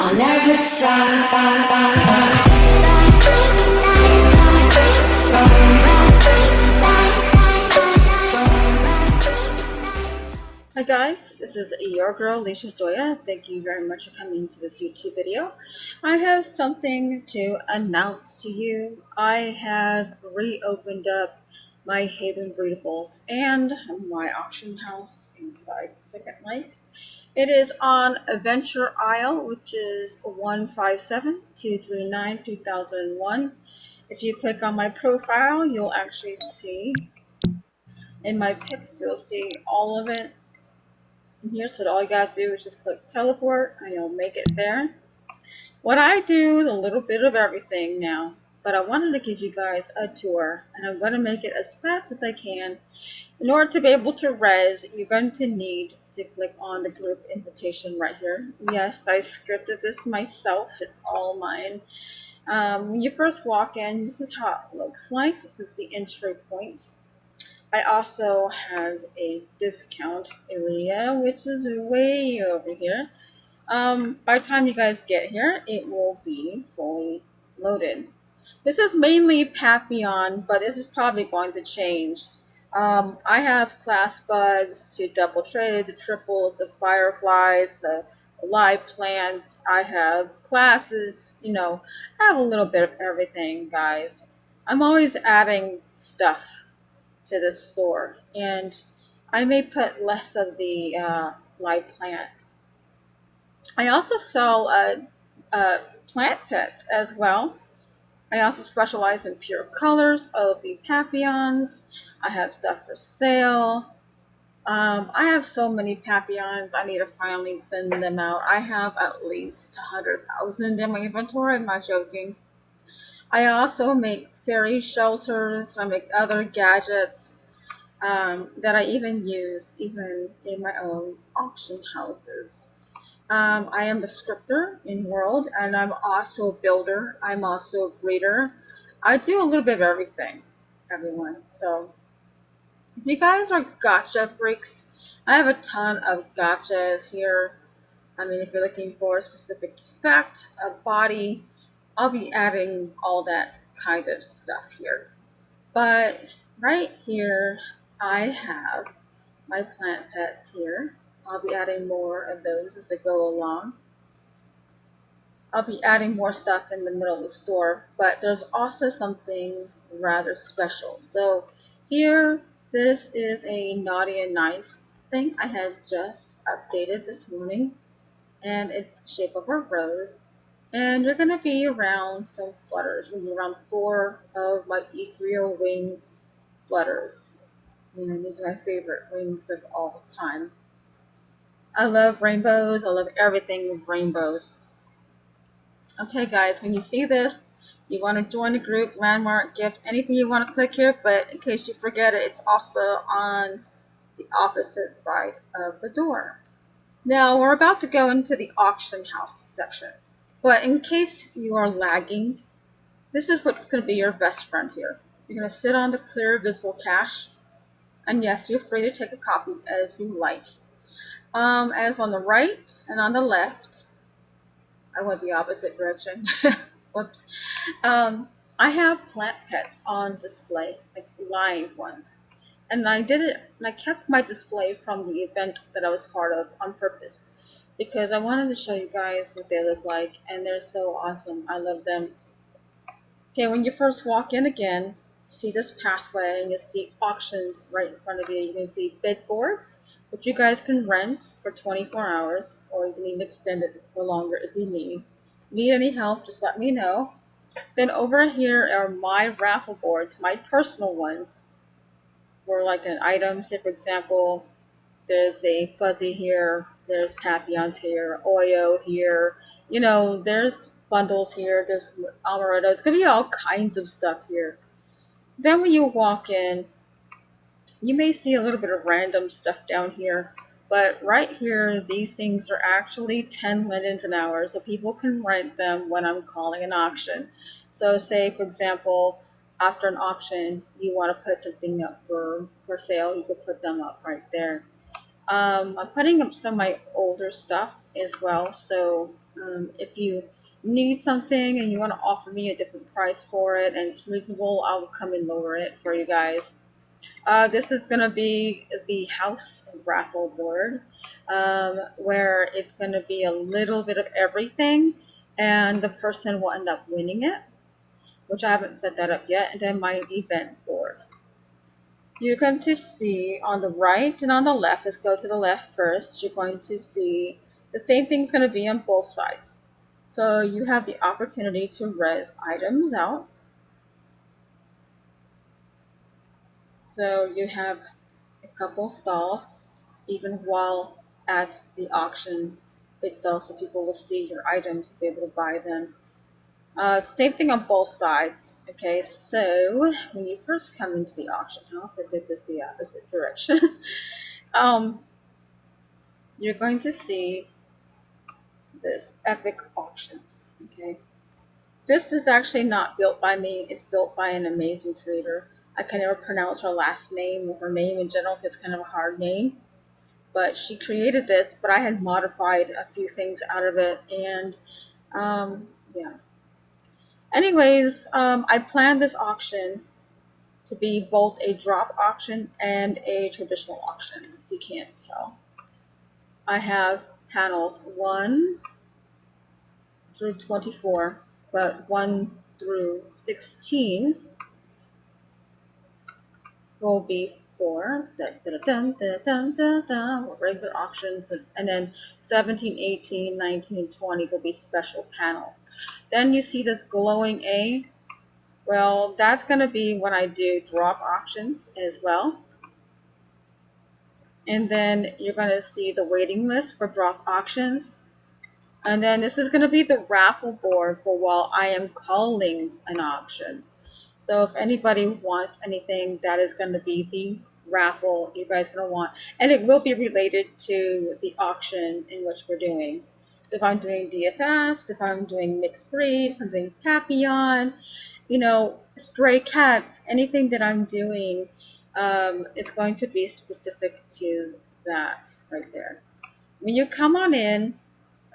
I'll never stop. Hi guys, this is your girl LishaJoya. Thank you very much for coming to this YouTube video. I have something to announce to you. I have reopened up my Haven Breedables and my auction house inside Second Life. It is on Adventure Isle, which is 157-239-2001. If you click on my profile, you'll actually see in my pics, you'll see all of it here. So all you gotta do is just click teleport and you'll make it there. What I do is a little bit of everything now, but I wanted to give you guys a tour, and I'm going to make it as fast as I can. In order to be able to res, you're going to need to click on the group invitation right here. Yes, I scripted this myself. It's all mine. When you first walk in, this is how it looks like. This is the entry point. I also have a discount area, which is way over here. By the time you guys get here, it will be fully loaded. This is mainly Papillon, but this is probably going to change. I have class bugs to double trade, the triples, the fireflies, the live plants. I have classes, I have a little bit of everything, guys. I'm always adding stuff to this store, and I may put less of the live plants. I also sell plant pets as well. I also specialize in pure colors of the Papillons. I have stuff for sale. I have so many Papillons, I need to finally thin them out. I have at least 100,000 in my inventory, I'm not joking. I also make fairy shelters, I make other gadgets that I even use even in my own auction houses. I am a scripter in World, and I'm also a builder. I'm also a breeder. I do a little bit of everything, everyone. So if you guys are gotcha freaks, I have a ton of gotchas here. I mean, if you're looking for a specific effect, a body, I'll be adding all that kind of stuff here. But right here, I have my plant pets here. I'll be adding more of those as I go along. I'll be adding more stuff in the middle of the store, but there's also something rather special. So here, this is a naughty and nice thing I had just updated this morning, and it's the shape of a rose. And they're going to be around some flutters, maybe around 4 of my ethereal wing flutters. And these are my favorite wings of all time. I love rainbows. I love everything with rainbows. Okay, guys, when you see this, you want to join the group, landmark, gift, anything you want to click here, but in case you forget it, it's also on the opposite side of the door. Now, we're about to go into the auction house section, but in case you are lagging, this is what's going to be your best friend here. You're going to sit on the clear visible cache, and yes, you're free to take a copy as you like. As on the right and on the left, I went the opposite direction. Whoops. I have plant pets on display, like live ones. And I did it, and I kept my display from the event that I was part of on purpose, because I wanted to show you guys what they look like, and they're so awesome. I love them. Okay, when you first walk in again, see this pathway, and you see auctions right in front of you. You can see bid boards, which you guys can rent for 24 hours, or you can even extend it for longer if you need. Need any help, just let me know. Then over here are my raffle boards, my personal ones, for like an item. Say for example, there's a fuzzy here, there's papillons here, Oyo here, there's bundles here, there's amaretto. It's gonna be all kinds of stuff here. Then when you walk in, you may see a little bit of random stuff down here, but right here, these things are actually 10 lindens an hour, so people can rent them when I'm calling an auction. So say, for example, after an auction, you want to put something up for sale, you could put them up right there. I'm putting up some of my older stuff as well. So if you need something and you want to offer me a different price for it and it's reasonable, I'll come and lower it for you guys. This is going to be the house raffle board, where it's going to be a little bit of everything, and the person will end up winning it, which I haven't set that up yet. And then my event board. You're going to see on the right and on the left, let's go to the left first, you're going to see the same thing's going to be on both sides. So you have the opportunity to res items out. So you have a couple stalls, even while at the auction itself, so people will see your items to be able to buy them. Same thing on both sides. Okay, so when you first come into the auction house, I did this the opposite direction. You're going to see this epic auctions. Okay, this is actually not built by me. It's built by an amazing creator. I can never pronounce her last name or her name in general. It's kind of a hard name. But she created this, but I had modified a few things out of it, and yeah. Anyways, I planned this auction to be both a drop auction and a traditional auction, if you can't tell. I have panels 1 through 24, but 1 through 16 will be for regular auctions, and then 17, 18, 19, 20 will be special panel. Then you see this glowing A. Well, that's going to be when I do drop auctions as well. And then you're going to see the waiting list for drop auctions. And then this is going to be the raffle board for while I am calling an auction. So if anybody wants anything, that is going to be the raffle you guys are going to want. And it will be related to the auction in which we're doing. So if I'm doing DFS, if I'm doing mixed breed, if I'm doing Papillon, you know, stray cats, anything that I'm doing, it's going to be specific to that right there. When you come on in,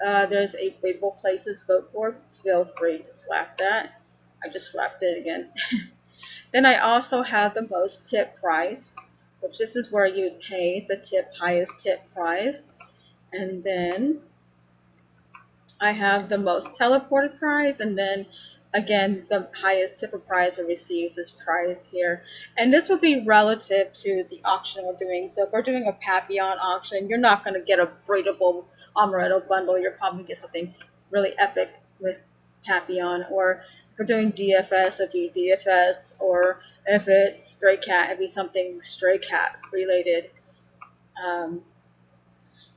there's a Breedable Places vote board. Feel free to slap that. I just slapped it again. Then I also have the most tip prize, which this is where you pay the highest tip prize. And then I have the most teleported prize, and then again the highest tipper prize will receive this prize here. And this will be relative to the auction we're doing. So if we're doing a Papillon auction, you're not going to get a Breedable Amaretto bundle. You're probably going to get something really epic with Papillon. Or if we're doing DFS, it'd be DFS. Or if it's stray cat, it'd be something stray cat related.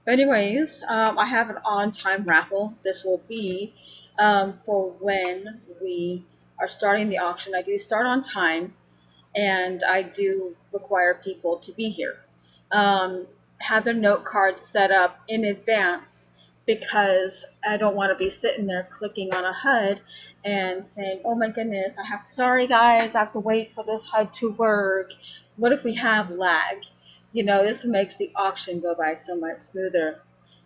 Anyways, I have an on-time raffle. This will be for when we are starting the auction. I do start on time, and I do require people to be here. Have their note cards set up in advance, because I don't want to be sitting there clicking on a HUD and saying, oh my goodness, sorry guys, I have to wait for this HUD to work. What if we have lag? You know, this makes the auction go by so much smoother.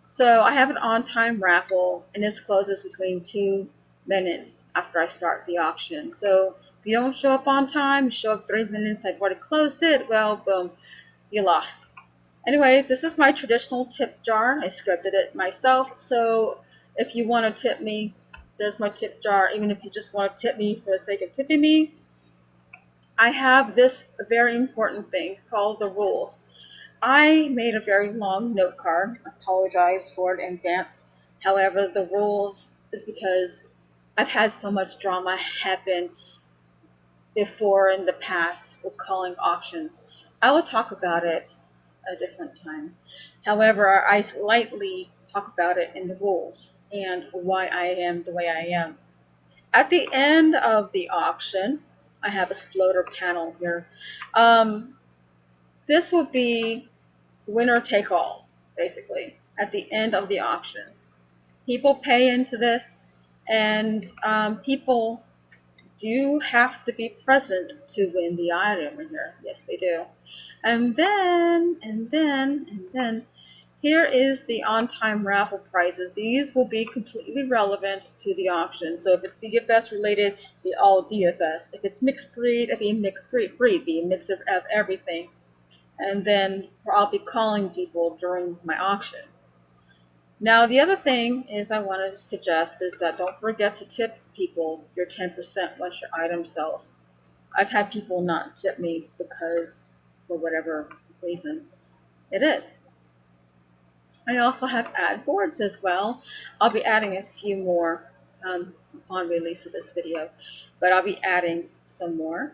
So I have an on-time raffle, and this closes between 2 minutes after I start the auction. So if you don't show up on time, you show up 3 minutes, I've already closed it, well, boom, you lost. Anyway, this is my traditional tip jar. I scripted it myself. So if you want to tip me, there's my tip jar. Even if you just want to tip me for the sake of tipping me, I have this very important thing called the rules. I made a very long note card. I apologize for it in advance. However, the rules is because I've had so much drama happen before in the past with calling auctions. I will talk about it a different time. However, I slightly talk about it in the rules and why I am the way I am. At the end of the auction, I have a floater panel here. This will be winner take all, basically, at the end of the auction. People pay into this, and people do have to be present to win the item in here. Yes, they do. And then Here is the on-time raffle prizes. These will be completely relevant to the auction. So if it's DFS related, be all DFS. If it's mixed breed, it'll be a mixed breed, be a mix of everything. And then I'll be calling people during my auction. Now the other thing is I want to suggest is that don't forget to tip people your 10% once your item sells. I've had people not tip me because for whatever reason it is. I also have ad boards as well. I'll be adding a few more on release of this video, but I'll be adding some more.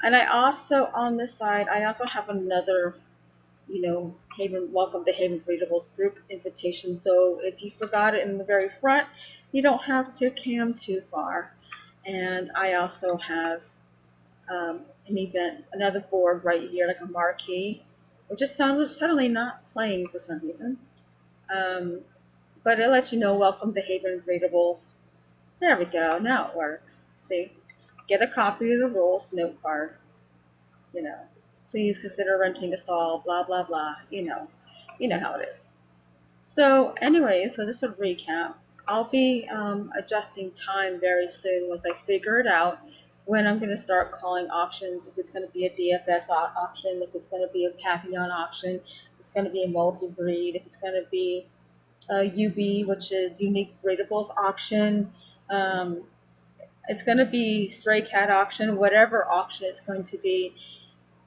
And I also, on this side, I also have another, welcome to Haven Breedables group invitation. So if you forgot it in the very front, you don't have to cam too far. And I also have an event, another board right here, like a marquee, which just sounds suddenly not playing for some reason. But it'll let you know, welcome to Haven Breedables. There we go, now it works. See, get a copy of the rules, note card, please consider renting a stall, blah, blah, blah, you know how it is. So anyway, so this is a recap. I'll be adjusting time very soon once I figure it out when I'm going to start calling auctions, if it's going to be a DFS auction, if it's going to be a Papillon auction, if it's going to be a multi-breed, if it's going to be a UB, which is Unique Breedables auction, it's going to be Stray Cat auction, whatever auction it's going to be.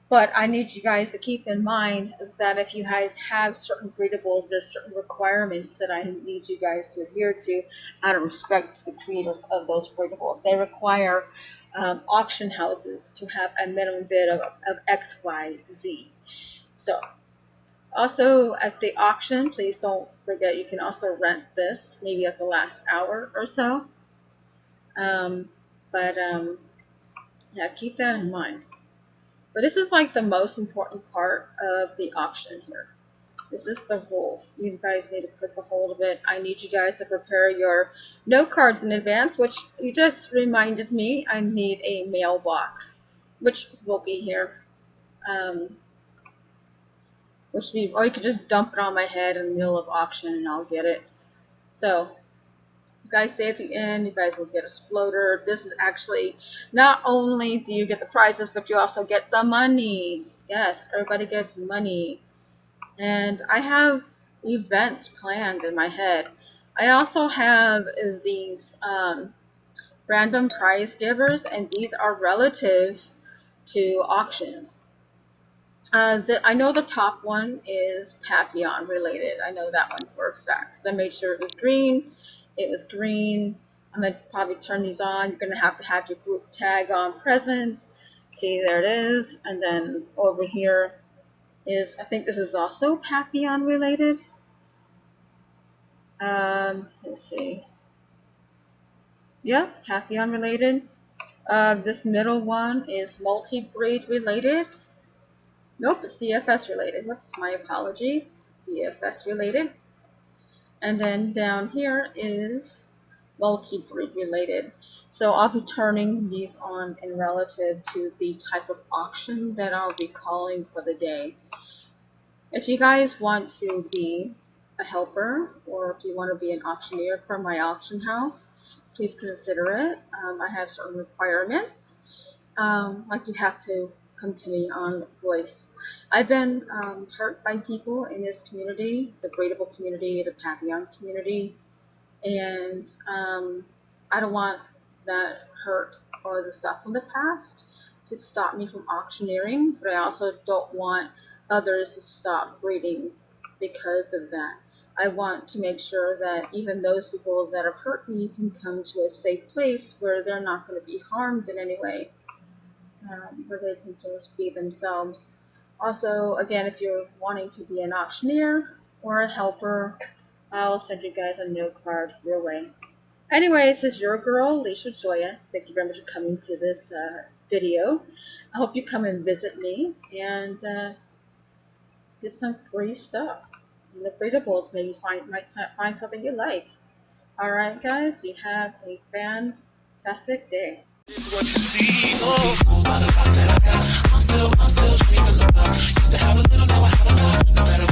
But I need you guys to keep in mind that if you guys have certain breedables, there's certain requirements that I need you guys to adhere to out of respect to the creators of those breedables. They require auction houses to have a minimum bid of X, Y, Z. So also at the auction, please don't forget you can also rent this maybe at the last hour or so. Yeah, keep that in mind. But this is like the most important part of the auction here. This is the rules. You guys need to click a hold of it. I need you guys to prepare your note cards in advance, which you just reminded me I need a mailbox, which will be here. Or you could just dump it on my head in the middle of auction and I'll get it. So you guys stay at the end, you guys will get a sploder. This is actually, not only do you get the prizes, but you also get the money. Yes, everybody gets money. And I have events planned in my head. I also have these random prize givers, and these are relative to auctions. I know the top one is Papillon related. I know that one for a fact. I made sure it was green. It was green. I'm going to probably turn these on. You're going to have your group tag on present. See, there it is. And then over here is, I think this is also Papillon related. Let's see. Yep, Papillon related. This middle one is multi-breed related. Nope, it's DFS related. Whoops, my apologies. DFS related. And then down here is multi-breed related. So I'll be turning these on in relative to the type of auction that I'll be calling for the day. If you guys want to be a helper, or if you want to be an auctioneer for my auction house, please consider it. I have certain requirements. Like you have to come to me on voice. I've been hurt by people in this community, the Breedable community, the Papillon community, and I don't want that hurt or the stuff from the past to stop me from auctioneering, but I also don't want others to stop breeding because of that. I want to make sure that even those people that have hurt me can come to a safe place where they're not going to be harmed in any way. Where they can just be themselves. Also, again, if you're wanting to be an auctioneer or a helper, I'll send you guys a note card your way. Anyway, this is your girl, LishaJoya. Thank you very much for coming to this video. I hope you come and visit me and get some free stuff. And the Breedables, maybe might find something you like. Alright guys, you have a fantastic day. What you see, I'm still dreaming. Used to have a little, now I have a lot. No matter